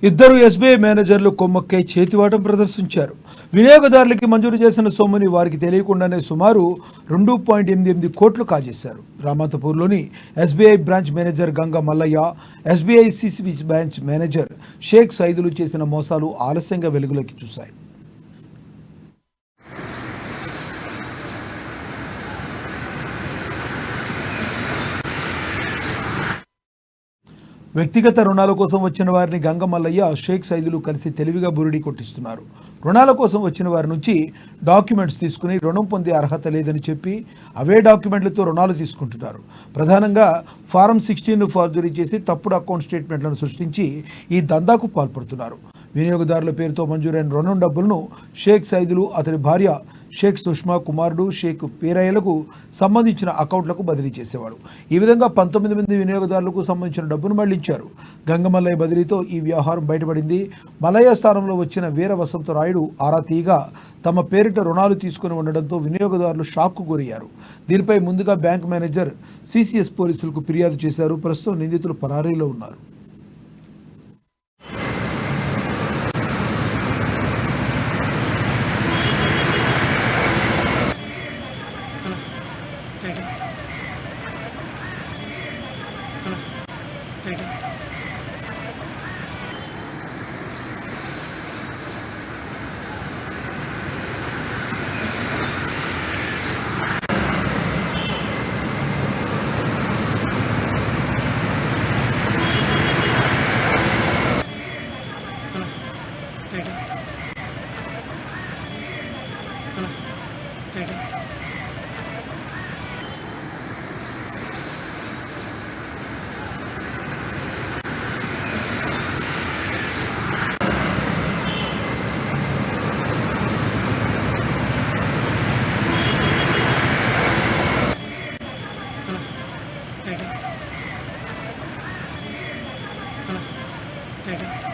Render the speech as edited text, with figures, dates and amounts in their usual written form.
ఇద్దరు ఎస్బీఐ మేనేజర్లు కొమ్మక్కై చేతివాటం ప్రదర్శించారు. వినియోగదారులకి మంజూరు చేసిన సొమ్ముని వారికి తెలియకుండానే సుమారు 2.88 కోట్లు కాజేశారు. రామంతపూర్లోని SBI branch manager Ganga Mallaiah, SBI CCB branch manager Sheikh Saidulu చేసిన మోసాలు ఆలస్యంగా వెలుగులోకి చూశాయి. వ్యక్తిగత రుణాల కోసం వచ్చిన వారిని గంగమల్లయ్య, షేక్ సైదులు కలిసి తెలివిగా బురిడి కొట్టిస్తున్నారు. రుణాల కోసం వచ్చిన వారి నుంచి డాక్యుమెంట్స్ తీసుకుని రుణం పొందే అర్హత లేదని చెప్పి అవే డాక్యుమెంట్లతో రుణాలు తీసుకుంటున్నారు. ప్రధానంగా ఫారం 16ను ఫార్జరీ చేసి తప్పుడు అకౌంట్ స్టేట్మెంట్లను సృష్టించి ఈ దందాకు పాల్పడుతున్నారు. వినియోగదారుల పేరుతో మంజూరైన రుణం డబ్బులను షేక్ సైదులు, అతని భార్య షేక్ సుష్మా కుమారుడు షేక్ పేరయ్యలకు సంబంధించిన అకౌంట్లకు బదిలీ చేసేవాడు. ఈ విధంగా 19 మంది వినియోగదారులకు సంబంధించిన డబ్బును మళ్లించారు. గంగమల్లయ్య బదిలీతో ఈ వ్యవహారం బయటపడింది. మల్లయ్య స్థానంలో వచ్చిన వీర వసంతరాయుడు ఆరా తీయగా తమ పేరిట రుణాలు తీసుకుని ఉండడంతో వినియోగదారులు షాక్కు గురయ్యారు. దీనిపై ముందుగా బ్యాంక్ మేనేజర్ సిసిఎస్ పోలీసులకు ఫిర్యాదు చేశారు. ప్రస్తుతం నిందితులు పరారీలో ఉన్నారు. Ready.